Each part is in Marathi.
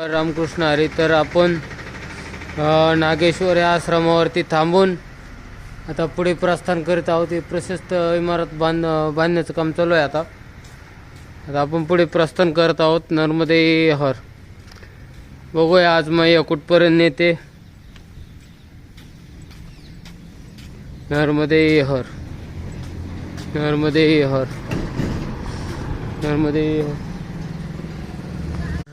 रामकृष्ण हरी. तर आपण नागेश्वर या आश्रमावरती थांबून आता पुढे प्रस्थान करीत आहोत. ही प्रशस्त इमारत बांधण्याचं काम चालू आहे. आता आपण पुढे प्रस्थान करत आहोत. नर्मदे हर. बघूया आज मैया कुठपर्यंत नेते. नर्मदे हर, नर्मदे हर, नर्मदे हर.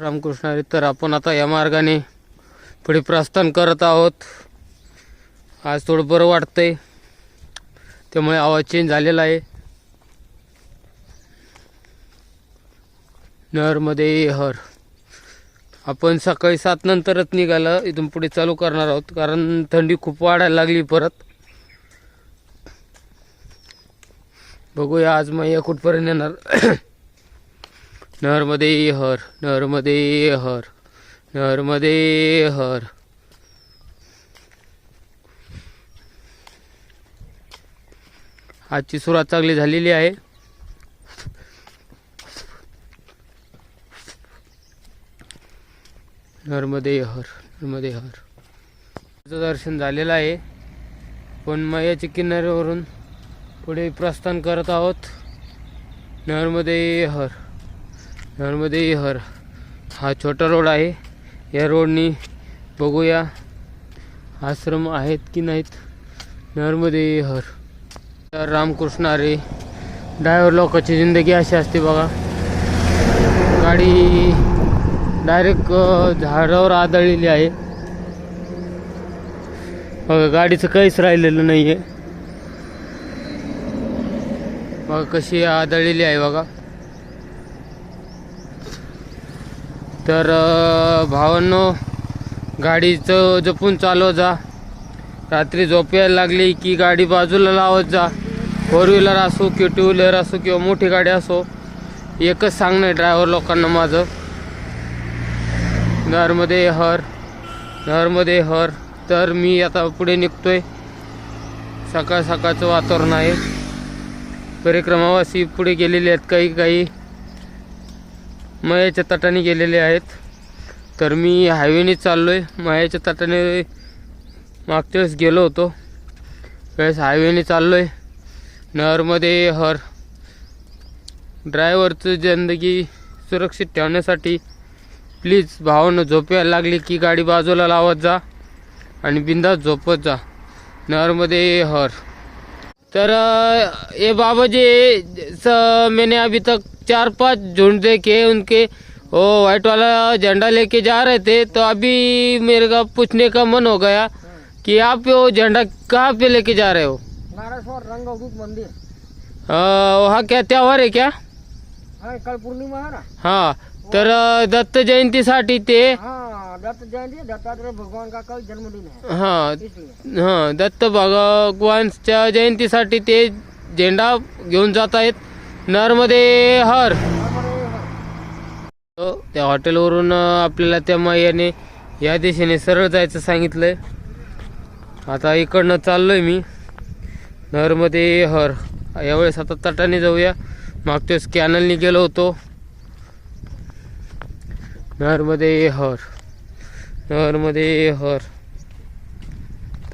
रामकृष्ण हरी. तर आपण आता या मार्गाने पुढे प्रस्थान करत आहोत. आज थोडं बरं वाटतंय, त्यामुळे आवाज चेंज झालेला आहे. नर्मदे हर. आपण सकाळी 7 नंतरच निघालं इथून पुढे चालू करणार आहोत, कारण थंडी खूप वाढायला लागली परत. बघूया आज मैया कुठपर्यंत येणार. नर्मदे हर, नर्मदे हर, नर्मदे हर. आजची सुरुवात चांगली झालेली आहे. नर्मदे हर, नर्मदे हर. दर्शन झालेलं आहे. पण मैयाच्या किनाऱ्यावरून पुढे प्रस्थान करत आहोत. नर्मदे हर, नर्मदे हर. हा छोटा रोड आहे. या रोडनी बघूया आश्रम आहेत की नाहीत. नर्मदे हर. तर रामकृष्ण हरी. ड्रायव्हर लोकांची जिंदगी अशी असते बघा. गाडी डायरेक्ट झाडावर आदळलेली आहे बघा. गाडीचं काहीच राहिलेलं नाही आहे बघा. कशी आदळलेली आहे बघा. तर भावांनो, गाडीचं जपून चालव जा. रात्री झोप यायला लागली की गाडी बाजूला लावत जा. 4 व्हीलर असो किंवा 2 व्हीलर असो किंवा मोठी गाडी असो, एकच सांगणं आहे ड्रायव्हर लोकांना माझं. नर्मदे हर, नर्मदे हर. तर मी आता पुढे निघतोय. सकाळ सकाळचं वातावरण आहे. परिक्रमावासी पुढे गेलेले आहेत. काही मयाच्या तटाने गेलेले आहेत. तर मी हायवेने चाललोय. मयाच्या तटाने मागच्या वेळेस गेलो होतो, वेळेस हायवेने चाललोय. नर्मदे हर. ड्रायव्हरचं जिंदगी सुरक्षित ठेवण्यासाठी प्लीज भावानं झोप यायला लागली की गाडी बाजूला लावत जा आणि बिंदास झोपत जा. नर्मदे हर. तर ये बाबा जी मैंने अभी तक 4-5 झुंड देखे उनके, वो वाइट वाला झंडा लेके जा रहे थे. तो अभी मेरे का पूछने का मन हो गया कि आप वो झंडा कहाँ पे लेके जा रहे हो? नारायणस्वर रंगभूत मंदिर. वहाँ क्या त्योहार है क्या? हाँ, कल पूर्णिमा है ना. हाँ. तर दत्त जयंतीसाठी ते. हाँ, दत्त जयंती, दत्तात्रेय भगवान का कल जन्मदिन है. हां हां, दत्त भगवानच्या जयंतीसाठी ते झेंडा घेऊन जात आहेत. नर्मदे हर. त्या हॉटेलवरून आपल्याला त्या मैयाने या दिशेने सरळ जायचं सांगितलंय. आता इकडनं चाललोय मी. नर्मदे हर. यावेळेस आता तटाने जाऊया. मागच्या वेळेस कॅनलनी गेलो होतो. नर्मदे हर, नर्मदे हर.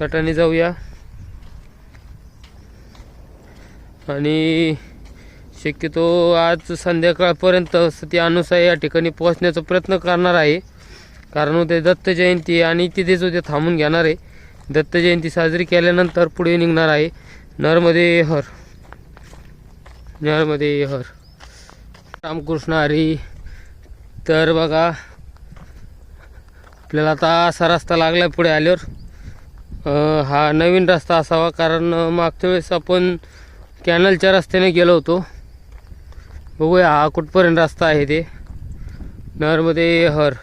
तटाने जाऊया आणि शक्यतो आज संध्याकाळपर्यंत सती अनुसार या ठिकाणी पोहोचण्याचा प्रयत्न करणार आहे. कारण उद्या दत्त जयंती आणि तिथेच उद्या थांबून घेणार आहे. दत्त जयंती साजरी केल्यानंतर पुढे निघणार आहे. नर्मदे हर, नर्मदे हर. रामकृष्ण हरी. तर बघा, आपल्याला आता असा रस्ता लागला पुढे आल्यावर. हा नवीन रस्ता असावा, कारण मागच्या वेळेस आपण कॅनलच्या रस्त्याने गेलो होतो. बघूया हा कुठपर्यंत रस्ता आहे ते. नर्मदे हर,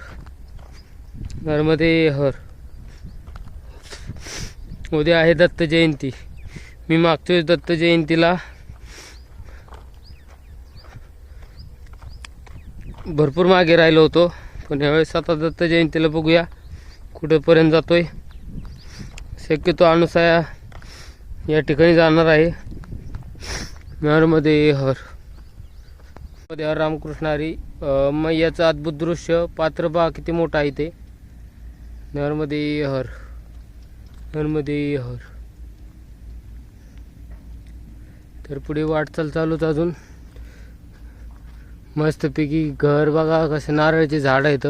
नर्मदे हर. उद्या आहे दत्त जयंती. मी मागच्या वेळेस दत्त जयंतीला भरपूर मागे राहिलो होतो, पण यावेळेस आता दत्त जयंतीला बघूया कुठेपर्यंत जातोय. शक्यतो अनुसाया या ठिकाणी जाणार आहे. नर्मदे हर. रामकृष्ण हरी. मैयाचं अद्भुत दृश्य. पात्र पहा किती मोठं आहे ते. नर्मदे हर, नर्मदे हर. तर पुढे वाटचाल चालूच अजून. मस्तपैकी घर बघा, कसे नारळाचे झाड आहेत.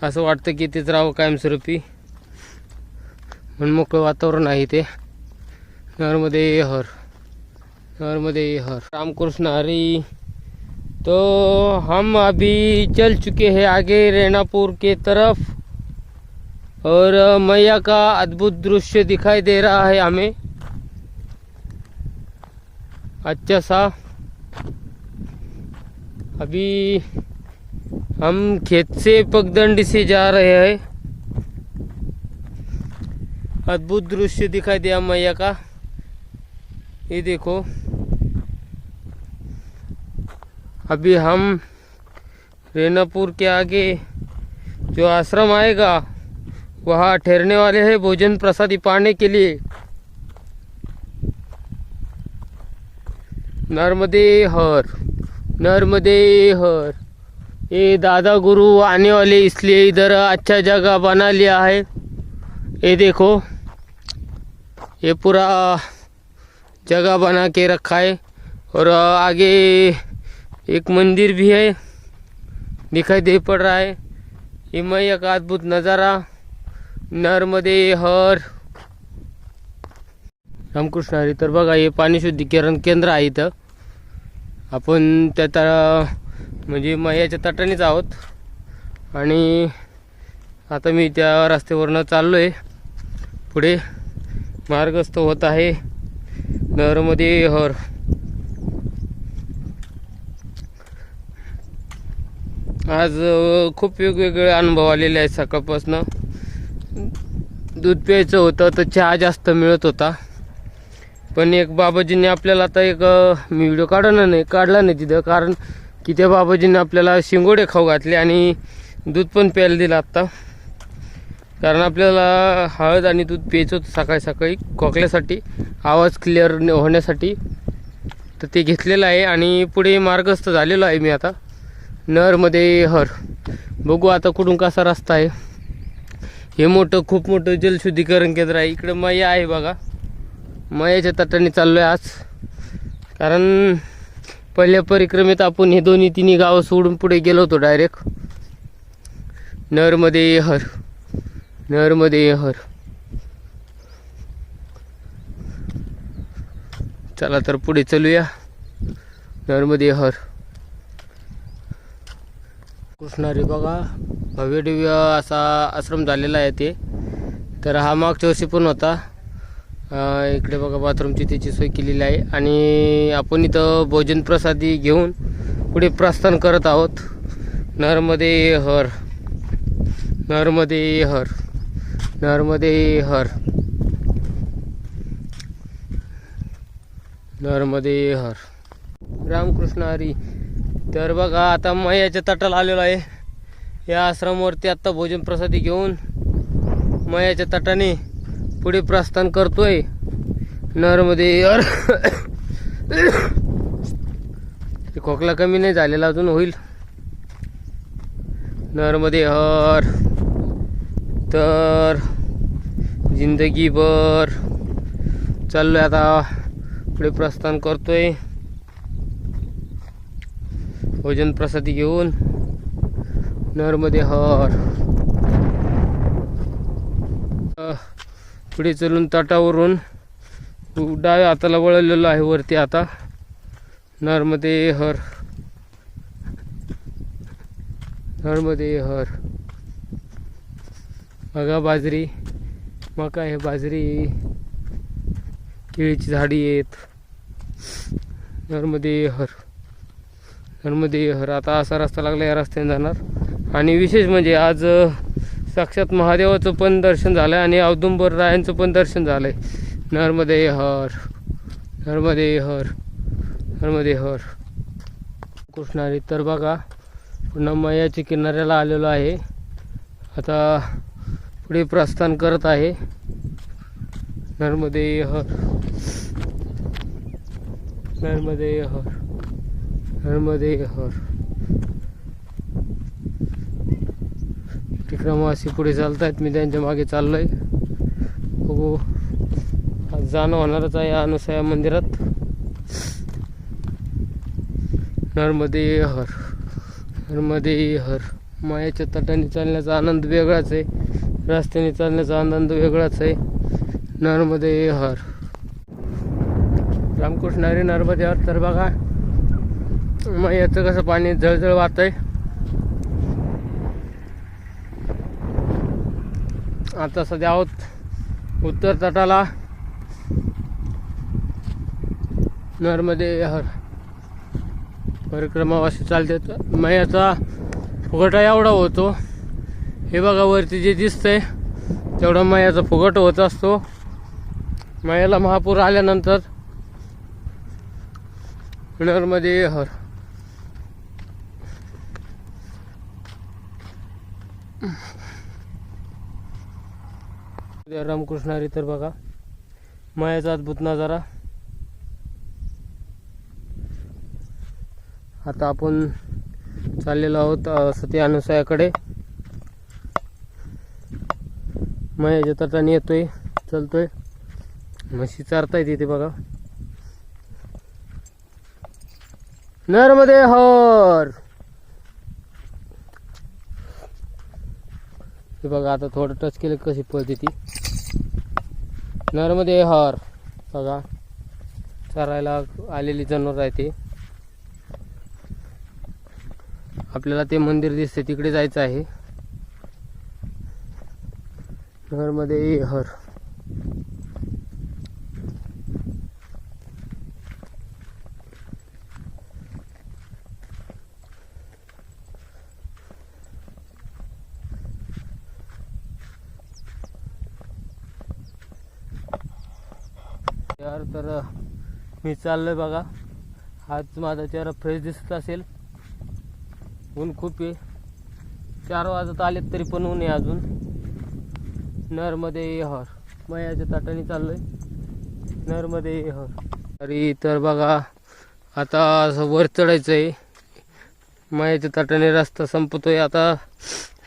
असं वाटतं की तेच राहावं कायमस्वरूपी. मनमोकळं वातावरण आहे ते. नर्मदे हर, नर्मदे हर. रामकृष्ण हरी. तो हम अभी चल चुके हैं आगे रेणापुर के तरफ और मैया का अद्भुत दृश्य दिखाई दे रहा है हमें अच्छा सा. अभी हम खेत से पगडंडी से जा रहे हैं. अद्भुत दृश्य दिखाई दिया मैया का. ये देखो, अभी हम रेणापुर के आगे जो आश्रम आएगा वहाँ ठहरने वाले हैं भोजन प्रसादी पाने के लिए. नर्मदे हर, नर्मदे हर. ये दादा गुरु आने वाले इसलिए इधर अच्छा जगह बना लिया है. ये देखो, ये पूरा जगह बना के रखा है और आगे एक मंदिर भी है दिखाई दे पड़ रहा है. ये मैया का अद्भुत नज़ारा. नर्मदे हर. रामकृष्ण हरी. तर बघा, हे पाणी शुद्धीकरण केंद्र आहे इथं. आपण त्या म्हणजे मैयाच्या तटानेच आहोत आणि आता मी त्या रस्त्यावरनं चाललो आहे. पुढे मार्गस्थ होत आहे. नर्मदे हर. आज खूप वेगवेगळे अनुभव आलेले आहेत. सकाळपासून दूध प्यायचं होतं तर चहा जास्त मिळत होता. पण एक बाबाजींनी आपल्याला आता एक मी व्हिडिओ काढला नाही तिथं, कारण की त्या बाबाजींनी आपल्याला शिंगोडे खाऊ घातले आणि दूध पण प्यायला दिलं आत्ता. कारण आपल्याला हळद आणि दूध प्यायचं होतं सकाळी सकाळी खोकल्यासाठी, आवाज क्लिअर होण्यासाठी. तर ते घेतलेलं आहे आणि पुढे मार्गस्थ झालेलो आहे मी आता. नर्मदे हर. बघू आता कुठून कसा रस्ता आहे. हे मोठं, खूप मोठं जलशुद्धीकरण केंद्र आहे. इकडं मैया आहे बघा. मैयाच्या तटाने चाललो आहे आज. कारण पहिल्या परिक्रमेत आपण हे दोन्ही तिन्ही गावं सोडून पुढे गेलो होतो डायरेक्ट. नर्मदे हर, नर्मदे हर. चला तर पुढे चलूया. नर्मदे हर. कृष्णारी बघा, भव्य दिव्य असा आश्रम झालेला आहे ते. तर हा मागच्या वर्षी पण होता. इकडे बघा बाथरूमची त्याची सोय केलेली आहे आणि आपण इथं भोजन प्रसादी घेऊन पुढे प्रस्थान करत आहोत. नर्मदे हर, नर्मदे हर, नर्मदे हर, नर्मदे हर. रामकृष्ण हरी. तर बघा, आता मैयाच्या तटाला आलेलो आहे. या आश्रमावरती आत्ता भोजन प्रसादी घेऊन मैयाच्या तटाने पुढे प्रस्थान करतोय. नर्मदे हर. खोकला कमी नाही झालेला अजून, होईल. नर्मदे हर. तर जिंदगीभर चाललोय आता, पुढे प्रस्थान करतोय भोजन प्रसादी घेऊन. नर्मदे हर. पुढे चलून तटावरून डाव्या हाताला वळलेलो आहे वरती आता. नर्मदे हर, नर्मदे हर. बघा बाजरी, मका आहे, बाजरी, केळीची झाडी आहेत. नर्मदे हर, नर्मदे हर. आता असा रस्ता लागला, या रस्त्याने जाणार. आणि विशेष म्हणजे आज साक्षात महादेवाचं पण दर्शन झालं आणि औदुंबर रायांचं पण दर्शन झालं आहे. नर्मदे हर, नर्मदे हर, नर्मदे हर. कृष्णारी. तर बघा, पुन्हा मैयाच्या किनाऱ्याला आलेलो आहे. आता पुढे प्रस्थान करत आहे. नर्मदे हर, नर्मदे हर, नर्मदे हर. विक्रमवासी पुढे चालतायत, मी त्यांच्या मागे चाललोय. बघू आज जाणं होणारच आहे या अनुसया मंदिरात. नर्मदे हर, नर्मदे हर. मायाच्या तटाने चालण्याचा आनंद वेगळाच आहे, रस्त्याने चालण्याचा आनंद वेगळाच आहे. नर्मदे हर. रामकृष्ण हरी. नर्मदे हर. तर बघा मायाचं कसं पाणी जळजळ वाहत आहे. आता सध्या आहोत उत्तर तटाला. नर्मदे हर. परिक्रमावासी चालतात. मयाचा फुगटा एवढा होतो, हे बघा वरती जे दिसतंय तेवढा मयाचा फुगट होत असतो. मयाला महापूर आल्यानंतर नर्मदे हर. रामकृष्ण हरी. तर बघा मयाचा अद्भुत नजारा. आता आपण चाललेलो आहोत सती अनुसयाकडे. मयाच्या तटाने येतोय, चलतोय. म्हशी चारताय तिथे बघा. नर्मदे हर. हे बघा आता थोडं टच केलं कशी पळते ती. नर्मदे हर. बघा चरायला आलेली जनावर आहे ते. आपल्याला ते मंदिर दिसते तिकडे जायचं आहे. नर्मदे हर. यार तर मी चाललोय बघा. आज माझा चेहरा फ्रेश दिसत असेल. ऊन खूप आहे. 4 वाजत आलेत तरी पण ऊन आहे अजून. नर्मदे हर. मयाच्या ताटाने चाललोय. नर्मदे हर. अरे तर बघा आता असं वर चढायचं आहे. मयाच्या ताटाने रस्ता संपतोय. आता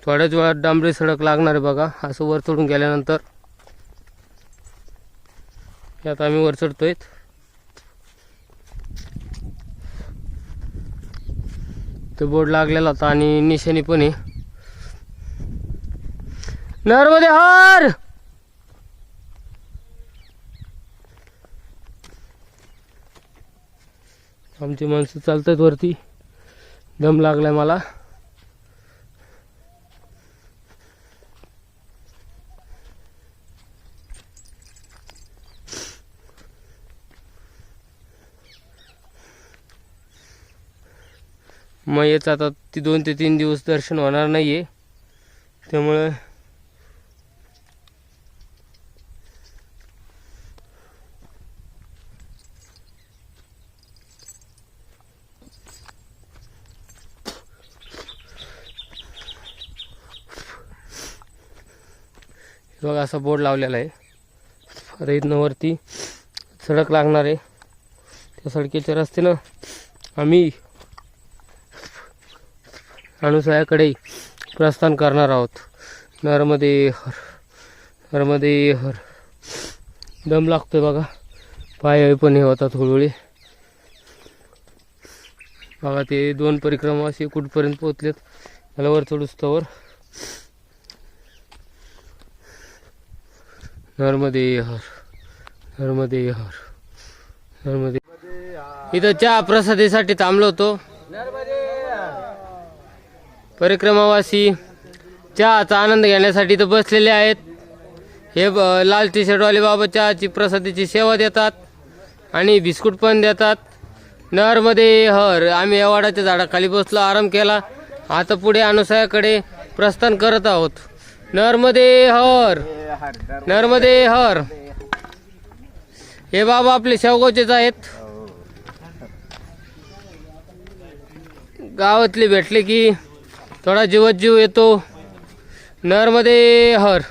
थोड्याच वेळात डांबरी सडक लागणार आहे बघा. असं वर चढून गेल्यानंतर आता आम्ही वर चढतोय. तो बोर्ड लागलेला होता आणि निशाणी पण आहे. नर्मदे हर. आमची माणसं चालतात वरती. दम लागलाय मला. मग याचं आता 2 ते 3 दिवस दर्शन होणार नाहीये, त्यामुळे बघा असा बोर्ड लावलेला आहे. आता इथनं वरती सडक लागणार आहे. त्या सडकेच्या रस्त्यानं आम्ही अनुसयाकडे प्रस्थान करणार आहोत. नर्मदे हर. नर्मदे हर. दम लागतोय बघा. पाय पण हे होतात हळूहळू. बघा ते 2 परिक्रमावासी कुठपर्यंत पोहोचलेत. मला वर चढूस तवर. नर्मदे हर. नर्मदे हर. नर्मदे. इथं चहा प्रसादीसाठी थांबलो होतो. परिक्रमावासी चहाचा आनंद घेण्यासाठी इथं बसलेले आहेत. हे लाल टी शर्टवाले बाबा चहाची प्रसादीची सेवा देतात आणि बिस्कुट पण देतात. नर्मदे हर. आम्ही या वडाच्या झाडाखाली बसलो, आराम केला. आता पुढे अनुसयाकडे प्रस्थान करत आहोत. नर्मदे हर. नर्मदे हर. हे बाबा आपले शेवगावचेच आहेत. गावातले भेटले की थोडा जीवात जीव येतो. नर्मदे हर.